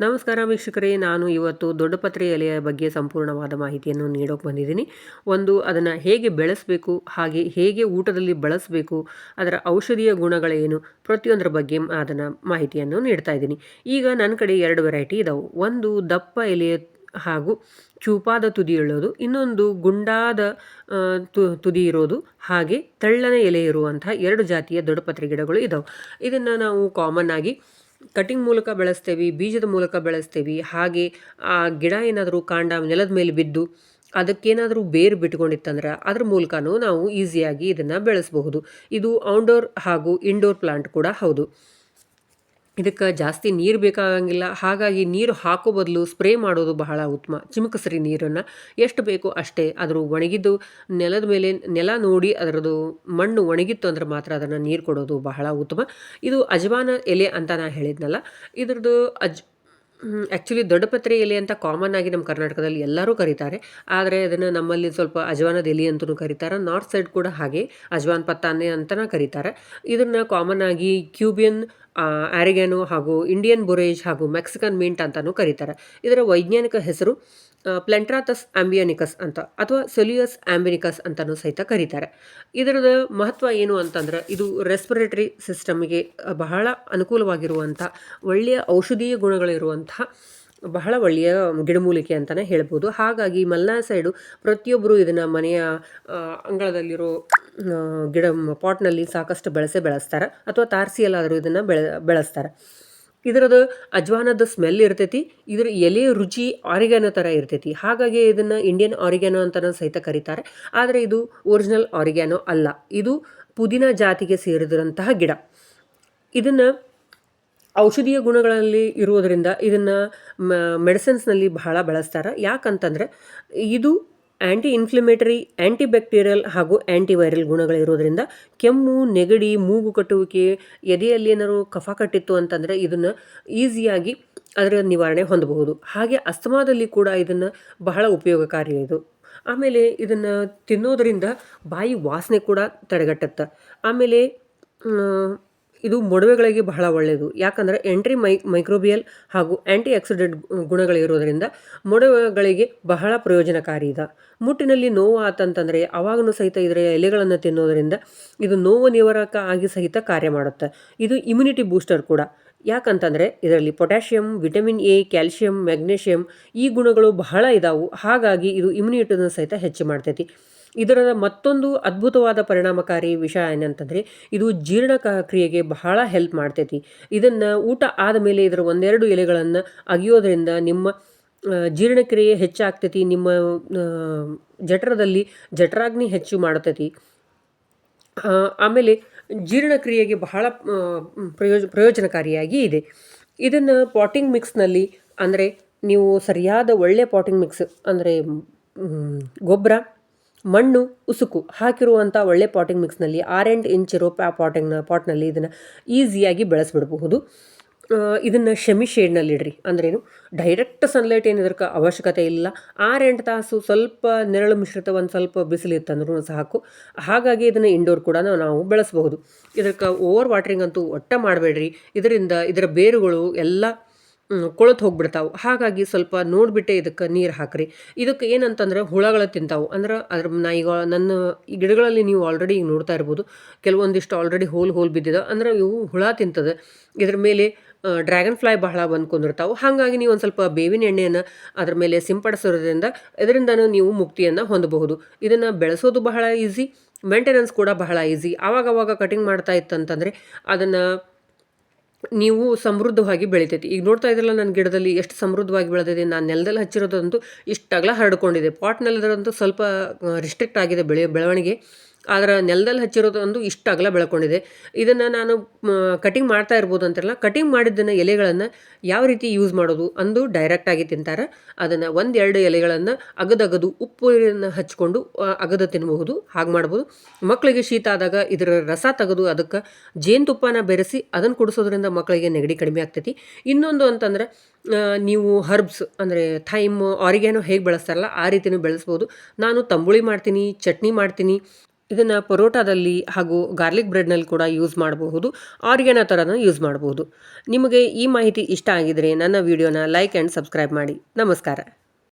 ನಮಸ್ಕಾರ ವೀಕ್ಷಕರೇ, ನಾನು ಇವತ್ತು ದೊಡ್ಡಪತ್ರೆ ಎಲೆಯ ಬಗ್ಗೆ ಸಂಪೂರ್ಣವಾದ ಮಾಹಿತಿಯನ್ನು ನೀಡೋಕೆ ಬಂದಿದ್ದೀನಿ. ಅದನ್ನು ಹೇಗೆ ಬೆಳೆಸಬೇಕು, ಹಾಗೆ ಹೇಗೆ ಊಟದಲ್ಲಿ ಬಳಸಬೇಕು, ಅದರ ಔಷಧೀಯ ಗುಣಗಳೇನು, ಪ್ರತಿಯೊಂದರ ಬಗ್ಗೆ ಅದನ್ನು ಮಾಹಿತಿಯನ್ನು ನೀಡ್ತಾ ಇದ್ದೀನಿ. ಈಗ ನನ್ನ ಕಡೆ 2 ವೆರೈಟಿ ಇದಾವೆ. ಒಂದು ದಪ್ಪ ಎಲೆಯ ಹಾಗೂ ಚೂಪಾದ ತುದಿ ಇರೋದು, ಇನ್ನೊಂದು ಗುಂಡಾದ ತುದಿ ಇರೋದು, ಹಾಗೆ ತೆಳ್ಳನ ಎಲೆ ಇರುವಂಥ 2 ಜಾತಿಯ ದೊಡ್ಡಪತ್ರೆ ಗಿಡಗಳು ಇದಾವೆ. ಇದನ್ನು ನಾವು ಕಾಮನ್ ಆಗಿ ಕಟಿಂಗ್ ಮೂಲಕ ಬೆಳೆಸ್ತೇವೆ, ಬೀಜದ ಮೂಲಕ ಬೆಳೆಸ್ತೇವೆ. ಹಾಗೆ ಆ ಗಿಡ ಏನಾದರೂ ಕಾಂಡ ನೆಲದ ಮೇಲೆ ಬಿದ್ದು ಅದಕ್ಕೇನಾದರೂ ಬೇರು ಬಿಟ್ಕೊಂಡಿತ್ತಂದ್ರೆ ಅದ್ರ ಮೂಲಕನೂ ನಾವು ಈಸಿಯಾಗಿ ಇದನ್ನು ಬೆಳೆಸಬಹುದು. ಇದು ಔಟ್ಡೋರ್ ಹಾಗೂ ಇಂಡೋರ್ ಪ್ಲಾಂಟ್ ಕೂಡ ಹೌದು. ಇದಕ್ಕೆ ಜಾಸ್ತಿ ನೀರು ಬೇಕಾಗಂಗಿಲ್ಲ. ಹಾಗಾಗಿ ನೀರು ಹಾಕೋ ಬದಲು ಸ್ಪ್ರೇ ಮಾಡೋದು ಬಹಳ ಉತ್ತಮ. ಚಿಮುಕಸ್ರಿ ನೀರನ್ನು ಎಷ್ಟು ಬೇಕೋ ಅಷ್ಟೇ. ಅದ್ರ ಒಣಗಿದ್ದು ನೆಲದ ಮೇಲೆ ನೆಲ ನೋಡಿ ಅದರದ್ದು ಮಣ್ಣು ಒಣಗಿತ್ತು ಅಂದ್ರೆ ಮಾತ್ರ ಅದನ್ನು ನೀರು ಕೊಡೋದು ಬಹಳ ಉತ್ತಮ. ಇದು ಅಜವಾನ ಎಲೆ ಅಂತ ನಾನು ಹೇಳಿದ್ನಲ್ಲ, ಇದ್ರದ್ದು ಆ್ಯಕ್ಚುಲಿ ದೊಡ್ಡಪತ್ರೆ ಎಲೆ ಅಂತ ಕಾಮನ್ ಆಗಿ ನಮ್ಮ ಕರ್ನಾಟಕದಲ್ಲಿ ಎಲ್ಲರೂ ಕರೀತಾರೆ. ಆದರೆ ಅದನ್ನು ನಮ್ಮಲ್ಲಿ ಸ್ವಲ್ಪ ಅಜವಾನದ ಎಲೆ ಅಂತಲೂ ಕರೀತಾರೆ. ನಾರ್ತ್ ಸೈಡ್ ಕೂಡ ಹಾಗೆ ಅಜವಾನ್ ಪತ್ತಾನೆ ಅಂತಲೇ ಕರೀತಾರೆ. ಇದನ್ನು ಕಾಮನ್ ಆಗಿ ಕ್ಯೂಬಿಯನ್ ಆರಿಗ್ಯಾನೋ ಹಾಗೂ ಇಂಡಿಯನ್ ಬೊರೇಜ್ ಹಾಗೂ ಮೆಕ್ಸಿಕನ್ ಮಿಂಟ್ ಅಂತಲೂ ಕರೀತಾರೆ. ಇದರ ವೈಜ್ಞಾನಿಕ ಹೆಸರು ಪ್ಲೆಂಟ್ರಾತಸ್ ಆಂಬಿಯಾನಿಕಸ್ ಅಂತ, ಅಥವಾ ಸೆಲ್ಯೂಯಸ್ ಆಂಬಿನಿಕಸ್ ಅಂತಲೂ ಸಹಿತ ಕರೀತಾರೆ. ಇದರದ ಮಹತ್ವ ಏನು ಅಂತಂದ್ರೆ, ಇದು ರೆಸ್ಪಿರೇಟರಿ ಸಿಸ್ಟಮ್ಗೆ ಬಹಳ ಅನುಕೂಲವಾಗಿರುವಂಥ ಒಳ್ಳೆಯ ಔಷಧೀಯ ಗುಣಗಳಿರುವಂಥ ಬಹಳ ಒಳ್ಳೆಯ ಗಿಡಮೂಲಿಕೆ ಅಂತಲೇ ಹೇಳ್ಬೋದು. ಹಾಗಾಗಿ ಮಲೆನಾಡು ಸೈಡು ಪ್ರತಿಯೊಬ್ಬರು ಇದನ್ನು ಮನೆಯ ಅಂಗಳದಲ್ಲಿರೋ ಗಿಡ ಪಾಟ್ನಲ್ಲಿ ಸಾಕಷ್ಟು ಬೆಳೆಸ್ತಾರೆ, ಅಥವಾ ತಾರಸಿಯಲ್ಲಾದರೂ ಇದನ್ನು ಬೆಳೆಸ್ತಾರೆ. ಇದರದ್ದು ಅಜ್ವಾನದ ಸ್ಮೆಲ್ ಇರ್ತೈತಿ. ಇದರ ಎಲೆ ರುಚಿ ಆರಿಗ್ಯಾನೋ ಥರ ಇರ್ತೈತಿ. ಹಾಗಾಗಿ ಇದನ್ನು ಇಂಡಿಯನ್ ಆರಿಗ್ಯಾನೋ ಅಂತಲೂ ಸಹಿತ ಕರೀತಾರೆ. ಆದರೆ ಇದು ಒರಿಜಿನಲ್ ಆರಿಗ್ಯಾನೋ ಅಲ್ಲ, ಇದು ಪುದೀನ ಜಾತಿಗೆ ಸೇರಿದಂತಹ ಗಿಡ. ಇದನ್ನು ಔಷಧೀಯ ಗುಣಗಳಲ್ಲಿ ಇರುವುದರಿಂದ ಇದನ್ನು ಮೆಡಿಸಿನ್ಸ್ನಲ್ಲಿ ಬಹಳ ಬಳಸ್ತಾರೆ. ಯಾಕಂತಂದರೆ ಇದು ಆ್ಯಂಟಿ ಇನ್ಫ್ಲಮೇಟರಿ, ಆ್ಯಂಟಿಬ್ಯಾಕ್ಟೀರಿಯಲ್ ಹಾಗೂ ಆ್ಯಂಟಿವೈರಲ್ ಗುಣಗಳಿರೋದ್ರಿಂದ ಕೆಮ್ಮು, ನೆಗಡಿ, ಮೂಗು ಕಟ್ಟುವಿಕೆ, ಎದೆಯಲ್ಲಿ ಏನಾದ್ರು ಕಫ ಕಟ್ಟಿತ್ತು ಅಂತಂದರೆ ಇದನ್ನು ಈಸಿಯಾಗಿ ಅದರ ನಿವಾರಣೆ ಹೊಂದಬಹುದು. ಹಾಗೆ ಅಸ್ತಮಾದಲ್ಲಿ ಕೂಡ ಇದನ್ನು ಬಹಳ ಉಪಯೋಗಕಾರಿ ಇದು. ಆಮೇಲೆ ಇದನ್ನು ತಿನ್ನೋದರಿಂದ ಬಾಯಿ ವಾಸನೆ ಕೂಡ ತಡೆಗಟ್ಟುತ್ತೆ. ಆಮೇಲೆ ಇದು ಮೊಡವೆಗಳಿಗೆ ಬಹಳ ಒಳ್ಳೆಯದು. ಯಾಕಂದರೆ ಮೈಕ್ರೋಬಿಯಲ್ ಹಾಗೂ ಆ್ಯಂಟಿ ಆಕ್ಸಿಡೆಂಟ್ ಗುಣಗಳಿರೋದರಿಂದ ಮೊಡವೆಗಳಿಗೆ ಬಹಳ ಪ್ರಯೋಜನಕಾರಿ ಇದೆ. ಮುಟ್ಟಿನಲ್ಲಿ ನೋವು ಆತಂತಂದರೆ ಅವಾಗೂ ಸಹಿತ ಇದರ ಎಲೆಗಳನ್ನು ತಿನ್ನೋದರಿಂದ ಇದು ನೋವು ನಿವಾರಕ ಆಗಿ ಸಹಿತ ಕಾರ್ಯ ಮಾಡುತ್ತೆ. ಇದು ಇಮ್ಯುನಿಟಿ ಬೂಸ್ಟರ್ ಕೂಡ. ಯಾಕಂತಂದರೆ ಇದರಲ್ಲಿ potassium, vitamin A, calcium, magnesium ಈ ಗುಣಗಳು ಬಹಳ ಇದಾವೆ. ಹಾಗಾಗಿ ಇದು ಇಮ್ಯುನಿಟಿನ ಸಹಿತ ಹೆಚ್ಚು ಮಾಡ್ತೈತಿ. ಇದರ ಮತ್ತೊಂದು ಅದ್ಭುತವಾದ ಪರಿಣಾಮಕಾರಿ ವಿಷಯ ಏನಂತಂದರೆ, ಇದು ಜೀರ್ಣ ಕ್ರಿಯೆಗೆ ಬಹಳ ಹೆಲ್ಪ್ ಮಾಡ್ತೈತಿ. ಇದನ್ನು ಊಟ ಆದಮೇಲೆ ಇದರ 1-2 ಎಲೆಗಳನ್ನು ಅಗಿಯೋದ್ರಿಂದ ನಿಮ್ಮ ಜೀರ್ಣಕ್ರಿಯೆ ಹೆಚ್ಚಾಗ್ತೈತಿ. ನಿಮ್ಮ ಜಠರಾಗ್ನಿ ಹೆಚ್ಚು ಮಾಡ್ತೈತಿ. ಆಮೇಲೆ ಜೀರ್ಣಕ್ರಿಯೆಗೆ ಬಹಳ ಪ್ರಯೋಜನಕಾರಿಯಾಗಿ ಇದೆ. ಇದನ್ನು ಪಾಟಿಂಗ್ ಮಿಕ್ಸ್ನಲ್ಲಿ, ಅಂದರೆ ನೀವು ಸರಿಯಾದ ಒಳ್ಳೆಯ ಪಾಟಿಂಗ್ ಮಿಕ್ಸ್ ಅಂದರೆ ಗೊಬ್ಬರ, ಮಣ್ಣು, ಉಸುಕು ಹಾಕಿರುವಂಥ ಒಳ್ಳೆ ಪಾಟಿಂಗ್ ಮಿಕ್ಸ್ನಲ್ಲಿ 6-8 ಇಂಚ್ ಇರೋ ಪಾಟ್ನಲ್ಲಿ ಇದನ್ನು ಈಸಿಯಾಗಿ ಬೆಳೆಸ್ಬಿಡಬಹುದು. ಇದನ್ನು ಶೆಮಿ ಶೇಡ್ನಲ್ಲಿಡ್ರಿ. ಅಂದ್ರೇನು, ಡೈರೆಕ್ಟ್ ಸನ್ಲೈಟ್ ಏನು ಇದಕ್ಕೆ ಅವಶ್ಯಕತೆ ಇಲ್ಲ. 6-8 ತಾಸು ಸ್ವಲ್ಪ ನೆರಳು ಮಿಶ್ರಿತ ಒಂದು ಸ್ವಲ್ಪ ಬಿಸಿಲಿತ್ತಂದ್ರೂ ಸಾಕು. ಹಾಗಾಗಿ ಇದನ್ನು ಇಂಡೋರ್ ಕೂಡ ನಾವು ಬೆಳೆಸಬಹುದು. ಇದಕ್ಕೆ ಓವರ್ ವಾಟ್ರಿಂಗ್ ಅಂತೂ ಒಟ್ಟ ಮಾಡಬೇಡ್ರಿ. ಇದರಿಂದ ಇದರ ಬೇರುಗಳು ಎಲ್ಲ ಕೊಳತು ಹೋಗ್ಬಿಡ್ತಾವೆ. ಹಾಗಾಗಿ ಸ್ವಲ್ಪ ನೋಡಿಬಿಟ್ಟೆ ಇದಕ್ಕೆ ನೀರು ಹಾಕ್ರಿ. ಇದಕ್ಕೆ ಏನಂತಂದ್ರೆ ಹುಳಗಳು ತಿಂತಾವೆ. ಅಂದ್ರೆ ಈಗ ನನ್ನ ಈ ಗಿಡಗಳಲ್ಲಿ ನೀವು ಆಲ್ರೆಡಿ ಈಗ ನೋಡ್ತಾ ಇರ್ಬೋದು, ಕೆಲವೊಂದಿಷ್ಟು ಆಲ್ರೆಡಿ ಹೋಲ್ ಬಿದ್ದಿದೆ. ಅಂದ್ರೆ ಇವು ಹುಳ ತಿಂತದೆ. ಇದ್ರ ಮೇಲೆ ಡ್ರ್ಯಾಗನ್ ಫ್ಲೈ ಬಹಳ ಬಂದ್ಕೊಂಡಿರ್ತಾವೆ. ಹಾಗಾಗಿ ನೀವು ಒಂದು ಸ್ವಲ್ಪ ಬೇವಿನ ಎಣ್ಣೆಯನ್ನು ಅದ್ರ ಮೇಲೆ ಸಿಂಪಡಿಸೋದ್ರಿಂದ ಇದರಿಂದನೂ ನೀವು ಮುಕ್ತಿಯನ್ನು ಹೊಂದಬಹುದು. ಇದನ್ನು ಬೆಳೆಸೋದು ಬಹಳ ಈಸಿ, ಮೇಂಟೆನೆನ್ಸ್ ಕೂಡ ಬಹಳ ಈಸಿ. ಆವಾಗವಾಗ ಕಟಿಂಗ್ ಮಾಡ್ತಾ ಇತ್ತಂತಂದರೆ ಅದನ್ನು ನೀವು ಸಮೃದ್ಧವಾಗಿ ಬೆಳಿತೈತಿ. ಈಗ ನೋಡ್ತಾ ಇದ್ರಲ್ಲ, ನನ್ನ ಗಿಡದಲ್ಲಿ ಎಷ್ಟು ಸಮೃದ್ಧವಾಗಿ ಬೆಳೆದಿದೆ. ನಾನು ನೆಲದಲ್ಲಿ ಹಚ್ಚಿರೋದಂತೂ ಇಷ್ಟಾಗಲ ಹರಡ್ಕೊಂಡಿದೆ. ಪಾಟ್ನಲ್ಲಿರೋದಂತೂ ಸ್ವಲ್ಪ ರಿಸ್ಟ್ರಿಕ್ಟ್ ಆಗಿದೆ ಬೆಳವಣಿಗೆ. ಆದರೆ ನೆಲದಲ್ಲಿ ಹಚ್ಚಿರೋದಂತೂ ಇಷ್ಟು ಅಗಲ ಬೆಳ್ಕೊಂಡಿದೆ. ಇದನ್ನು ನಾನು ಕಟಿಂಗ್ ಮಾಡ್ತಾ ಇರ್ಬೋದು ಅಂತಾರಲ್ಲ, ಕಟಿಂಗ್ ಮಾಡಿದ್ದನ್ನು ಎಲೆಗಳನ್ನು ಯಾವ ರೀತಿ ಯೂಸ್ ಮಾಡೋದು ಅಂದು ಡೈರೆಕ್ಟಾಗಿ ತಿಂತಾರೆ. ಅದನ್ನು 1-2 ಎಲೆಗಳನ್ನು ಅಗದು ಉಪ್ಪನ್ನು ಹಚ್ಕೊಂಡು ಅಗದು ತಿನ್ನಬಹುದು. ಹಾಗೆ ಮಾಡ್ಬೋದು. ಮಕ್ಕಳಿಗೆ ಶೀತ ಆದಾಗ ಇದರ ರಸ ತೆಗೆದು ಅದಕ್ಕೆ ಜೇನುತುಪ್ಪನ ಬೆರೆಸಿ ಅದನ್ನು ಕುಡಿಸೋದ್ರಿಂದ ಮಕ್ಕಳಿಗೆ ನೆಗಡಿ ಕಡಿಮೆ ಆಗ್ತೈತಿ. ಇನ್ನೊಂದು ಅಂತಂದರೆ, ನೀವು ಹರ್ಬ್ಸ್ ಅಂದರೆ ಥೈಮ್, ಆರಿಗ್ಯಾನೋ ಹೇಗೆ ಬೆಳೆಸ್ತಾರಲ್ಲ ಆ ರೀತಿಯೂ ಬೆಳೆಸ್ಬೋದು. ನಾನು ತಂಬುಳಿ ಮಾಡ್ತೀನಿ, ಚಟ್ನಿ ಮಾಡ್ತೀನಿ. ಇದನ್ನು ಪರೋಟಾದಲ್ಲಿ ಹಾಗೂ ಗಾರ್ಲಿಕ್ ಬ್ರೆಡ್ನಲ್ಲಿ ಕೂಡ ಯೂಸ್ ಮಾಡಬಹುದು. ಆರಿಗೆನೋ ಥರನೂ ಯೂಸ್ ಮಾಡಬಹುದು. ನಿಮಗೆ ಈ ಮಾಹಿತಿ ಇಷ್ಟ ಆಗಿದರೆ ನನ್ನ ವಿಡಿಯೋನ ಲೈಕ್ ಆ್ಯಂಡ್ ಸಬ್ಸ್ಕ್ರೈಬ್ ಮಾಡಿ. ನಮಸ್ಕಾರ.